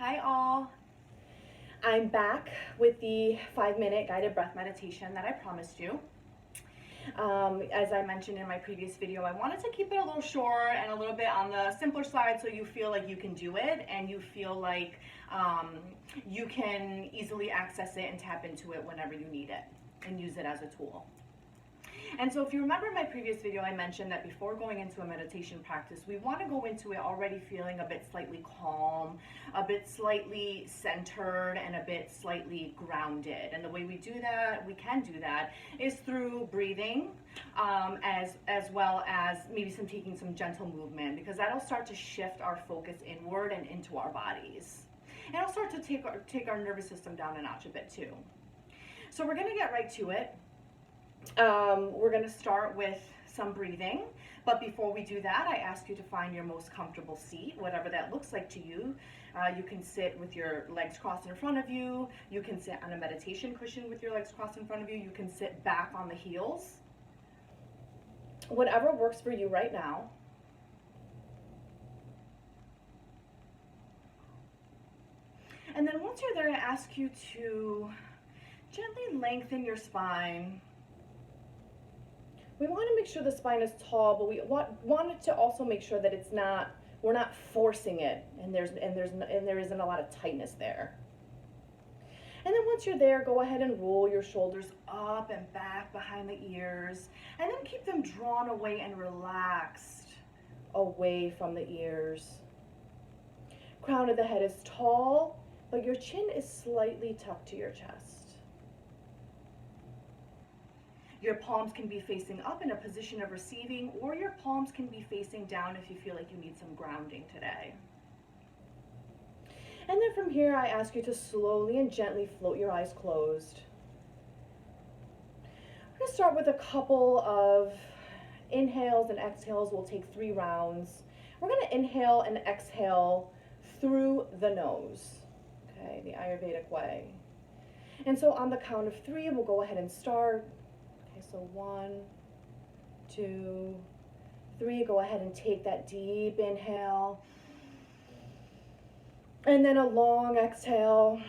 Hi all. I'm back with the 5-minute guided breath meditation that I promised you. As I mentioned in my previous video, I wanted to keep it a little short and a little bit on the simpler side so you feel like you can do it and you feel like you can easily access it and tap into it whenever you need it and use it as a tool. And so if you remember my previous video, I mentioned that before going into a meditation practice, we want to go into it already feeling a bit slightly calm, a bit slightly centered, and a bit slightly grounded. And the way we can do that, is through breathing, as well as maybe taking some gentle movement, because that'll start to shift our focus inward and into our bodies. And it'll start to take our nervous system down a notch a bit too. So we're going to get right to it. We're going to start with some breathing, but before we do that, I ask you to find your most comfortable seat, whatever that looks like to you. You can sit with your legs crossed in front of you. You can sit on a meditation cushion with your legs crossed in front of you. You can sit back on the heels. Whatever works for you right now. And then once you're there, I ask you to gently lengthen your spine. We want to make sure the spine is tall, but we want to also make sure that we're not forcing it, and there isn't a lot of tightness there. And then once you're there, go ahead and roll your shoulders up and back behind the ears, and then keep them drawn away and relaxed away from the ears. Crown of the head is tall, but your chin is slightly tucked to your chest. Your palms can be facing up in a position of receiving, or your palms can be facing down if you feel like you need some grounding today. And then from here, I ask you to slowly and gently float your eyes closed. We're going to start with a couple of inhales and exhales. We'll take 3 rounds. We're going to inhale and exhale through the nose, okay, the Ayurvedic way. And so on the count of 3, we'll go ahead and start. So 1, 2, 3, go ahead and take that deep inhale. And then a long exhale.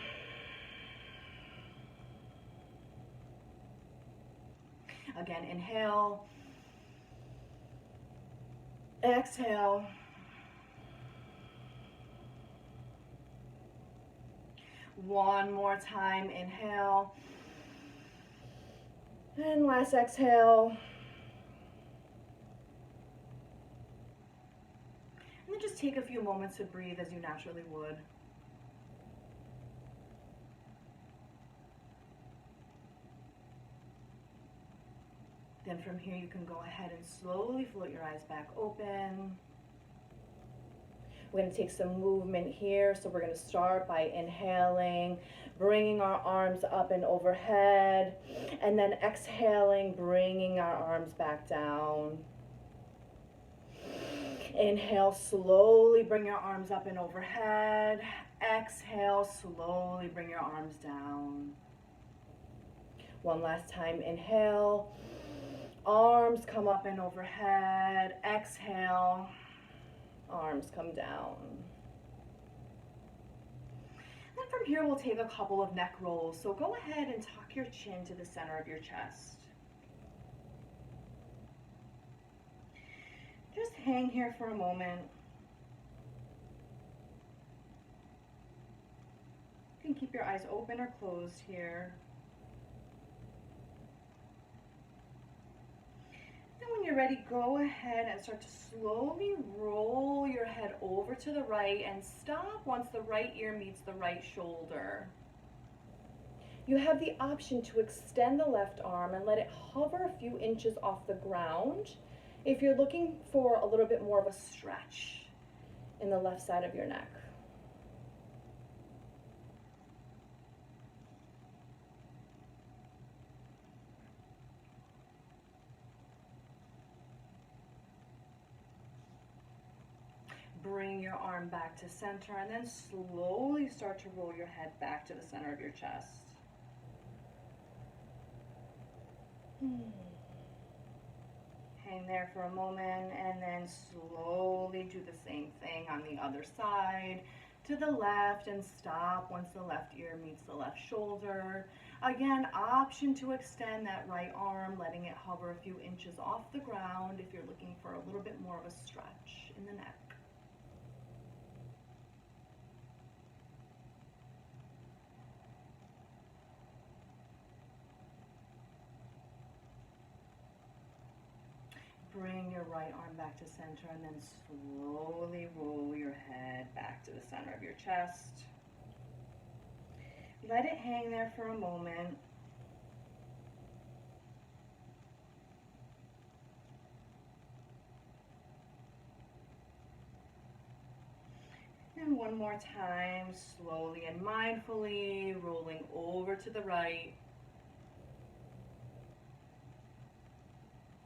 Again, inhale. Exhale. One more time, inhale. And last exhale. And then just take a few moments to breathe as you naturally would. Then from here you can go ahead and slowly float your eyes back open. We're going to take some movement here. So we're going to start by inhaling, bringing our arms up and overhead, and then exhaling, bringing our arms back down. Inhale, slowly bring your arms up and overhead. Exhale, slowly bring your arms down. One last time, inhale, arms come up and overhead. Exhale, arms come down. Then from here, we'll take a couple of neck rolls. So go ahead and tuck your chin to the center of your chest. Just hang here for a moment. You can keep your eyes open or closed here. When you're ready, go ahead and start to slowly roll your head over to the right and stop once the right ear meets the right shoulder. You have the option to extend the left arm and let it hover a few inches off the ground if you're looking for a little bit more of a stretch in the left side of your neck. Bring your arm back to center and then slowly start to roll your head back to the center of your chest. Hang there for a moment and then slowly do the same thing on the other side to the left and stop once the left ear meets the left shoulder. Again, option to extend that right arm, letting it hover a few inches off the ground if you're looking for a little bit more of a stretch in the neck. Bring your right arm back to center and then slowly roll your head back to the center of your chest. Let it hang there for a moment. And one more time, slowly and mindfully, rolling over to the right.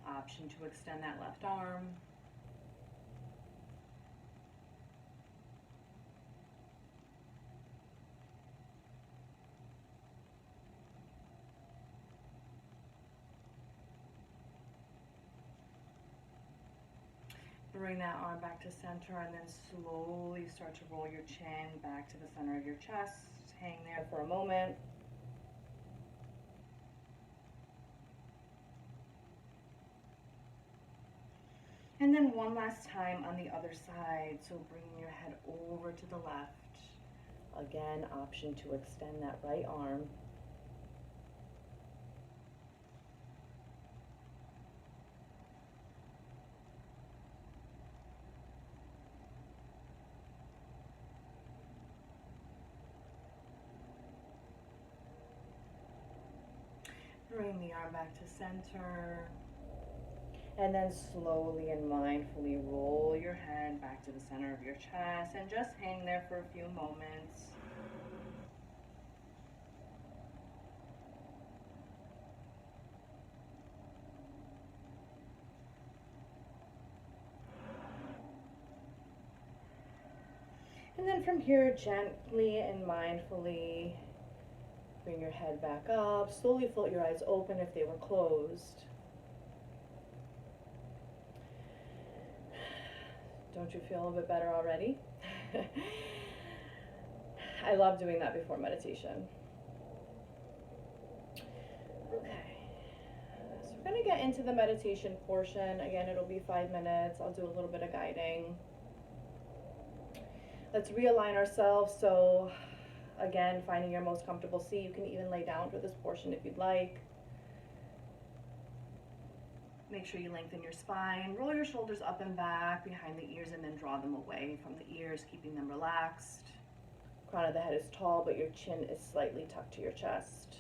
Option to extend that left arm. Bring that arm back to center and then slowly start to roll your chin back to the center of your chest. Hang there for a moment. And then one last time on the other side. So bringing your head over to the left. Again, option to extend that right arm. Bring the arm back to center. And then slowly and mindfully roll your head back to the center of your chest and just hang there for a few moments. And then from here, gently and mindfully bring your head back up. Slowly float your eyes open if they were closed. Don't you feel a bit better already? I love doing that before meditation. Okay, so we're gonna get into the meditation portion. Again, it'll be 5 minutes. I'll do a little bit of guiding. Let's realign ourselves. So again, finding your most comfortable seat. You can even lay down for this portion if you'd like. Make sure you lengthen your spine, roll your shoulders up and back behind the ears and then draw them away from the ears, keeping them relaxed. Crown of the head is tall, but your chin is slightly tucked to your chest.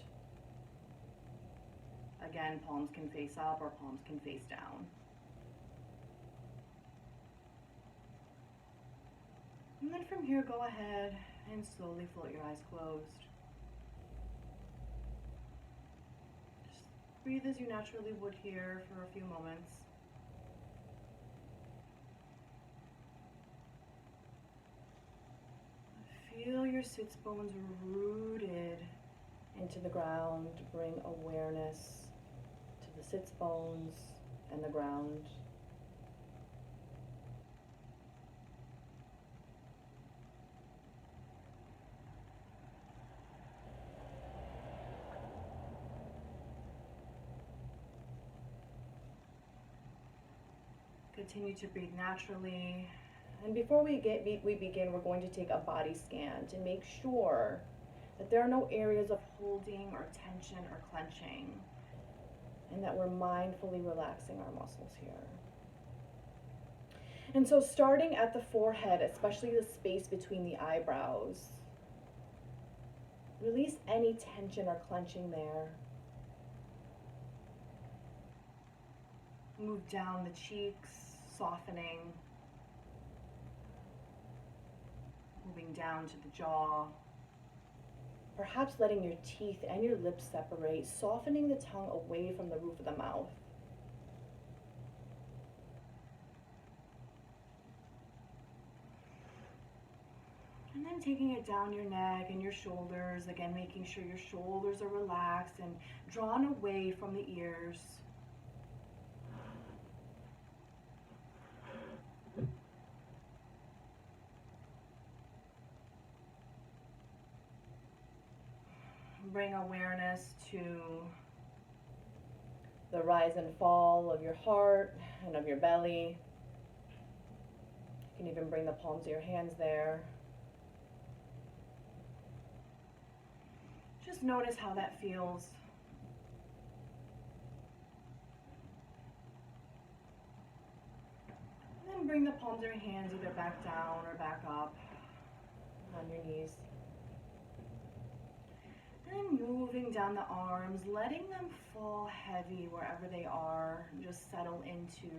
Again, palms can face up or palms can face down. And then from here, go ahead and slowly float your eyes closed. Breathe as you naturally would here for a few moments. Feel your sits bones rooted into the ground. Bring awareness to the sits bones and the ground. Continue to breathe naturally. And before we begin, we're going to take a body scan to make sure that there are no areas of holding or tension or clenching, and that we're mindfully relaxing our muscles here. And so starting at the forehead, especially the space between the eyebrows, release any tension or clenching there. Move down the cheeks, softening. Moving down to the jaw. Perhaps letting your teeth and your lips separate, softening the tongue away from the roof of the mouth. And then taking it down your neck and your shoulders, again making sure your shoulders are relaxed and drawn away from the ears. bring awareness to the rise and fall of your heart and of your belly. You can even bring the palms of your hands there. Just notice how that feels. And then bring the palms of your hands either back down or back up on your knees. And moving down the arms, letting them fall heavy wherever they are. Just settle into,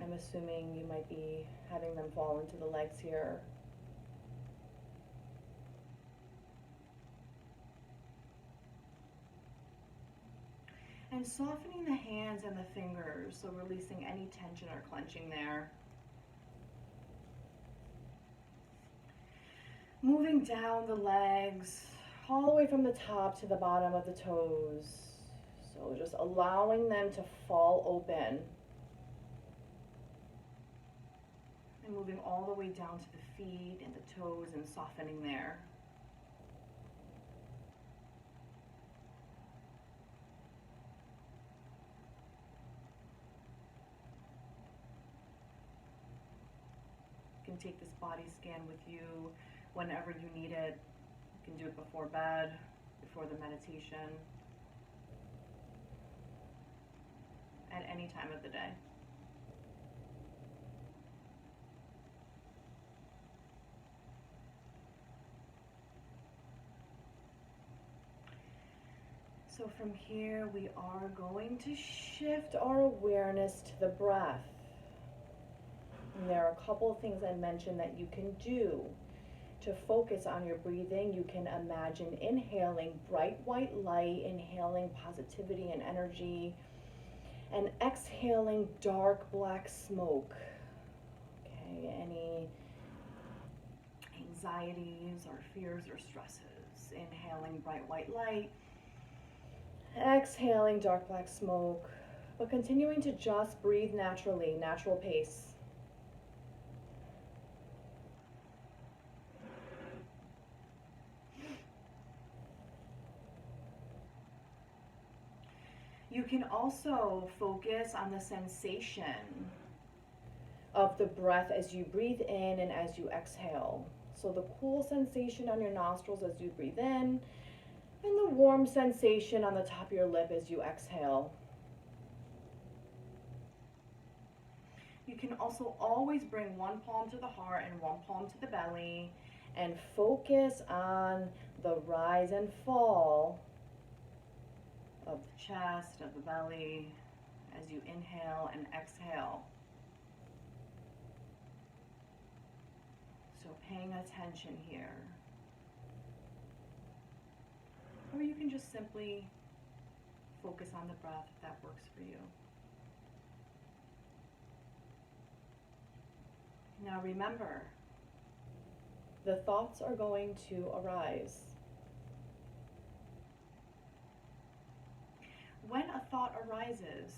I'm assuming you might be having them fall into the legs here. And softening the hands and the fingers, so releasing any tension or clenching there. Moving down the legs, all the way from the top to the bottom of the toes. So just allowing them to fall open. And moving all the way down to the feet and the toes and softening there. You can take this body scan with you whenever you need it. You can do it before bed, before the meditation, at any time of the day. So from here, we are going to shift our awareness to the breath. And there are a couple of things I mentioned that you can do to focus on your breathing. You can imagine inhaling bright white light, inhaling positivity and energy, and exhaling dark black smoke. Okay, any anxieties or fears or stresses. Inhaling bright white light, exhaling dark black smoke, but continuing to just breathe naturally, natural pace. You can also focus on the sensation of the breath as you breathe in and as you exhale. So the cool sensation on your nostrils as you breathe in, and the warm sensation on the top of your lip as you exhale. You can also always bring one palm to the heart and one palm to the belly and focus on the rise and fall of the chest, of the belly, as you inhale and exhale. So paying attention here. Or you can just simply focus on the breath if that works for you. Now remember, the thoughts are going to arise. When a thought arises,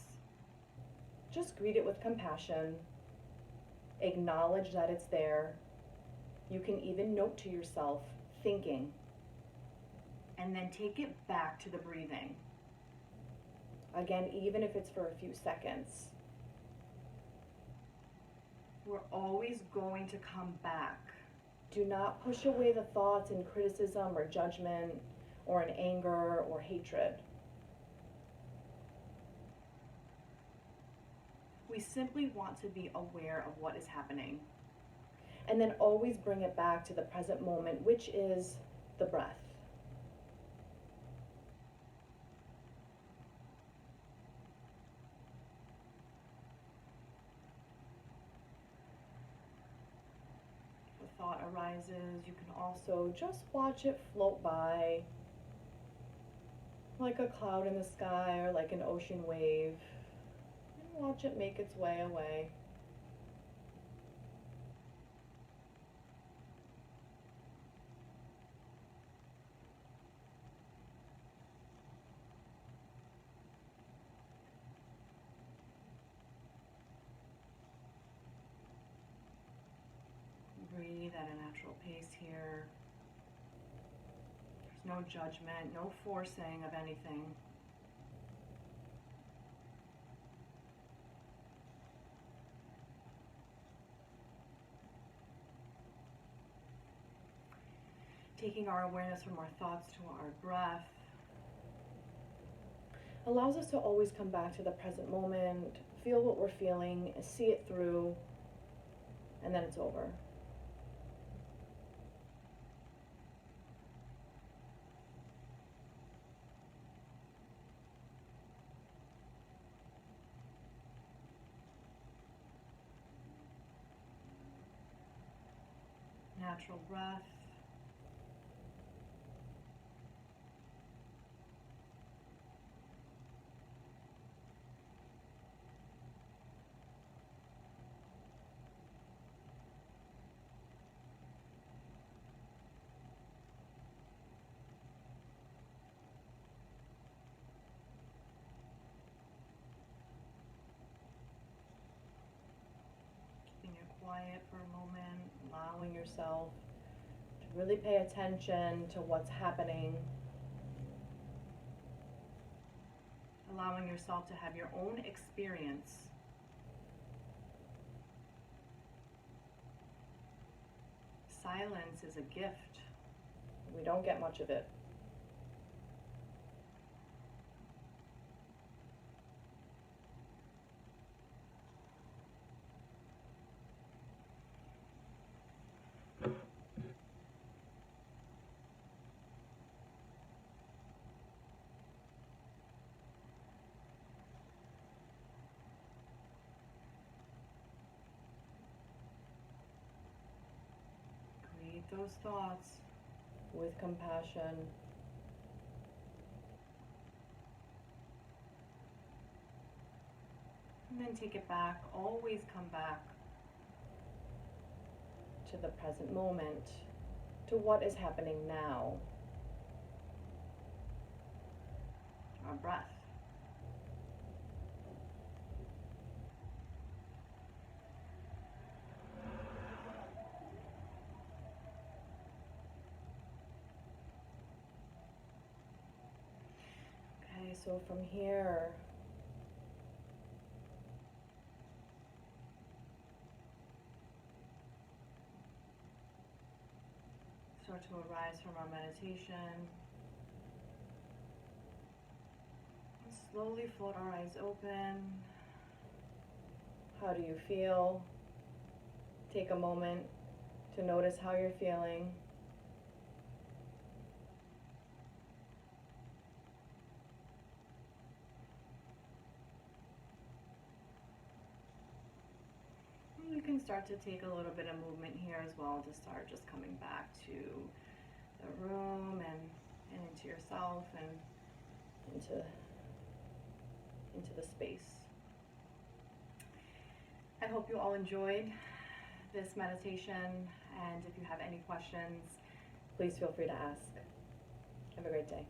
just greet it with compassion. Acknowledge that it's there. You can even note to yourself, thinking, and then take it back to the breathing. Again, even if it's for a few seconds. We're always going to come back. Do not push away the thoughts in criticism or judgment or in anger or hatred. We simply want to be aware of what is happening. And then always bring it back to the present moment, which is the breath. If a thought arises, you can also just watch it float by, like a cloud in the sky or like an ocean wave. Watch it make its way away. Breathe at a natural pace here. no judgment, no forcing of anything. Taking our awareness from our thoughts to our breath allows us to always come back to the present moment, feel what we're feeling, see it through, and then it's over. Natural breath. Keeping it quiet for a moment, allowing yourself to really pay attention to what's happening. Allowing yourself to have your own experience. Silence is a gift. We don't get much of it. Greet those thoughts with compassion. And then take it back. Always come back to the present moment, to what is happening now. Our breath. Okay, so from here, start to arise from our meditation. And slowly float our eyes open. How do you feel? Take a moment to notice how you're feeling. You can start to take a little bit of movement here as well to start just coming back to the room and into yourself and into the space. I hope you all enjoyed this meditation, and if you have any questions, please feel free to ask. Have a great day.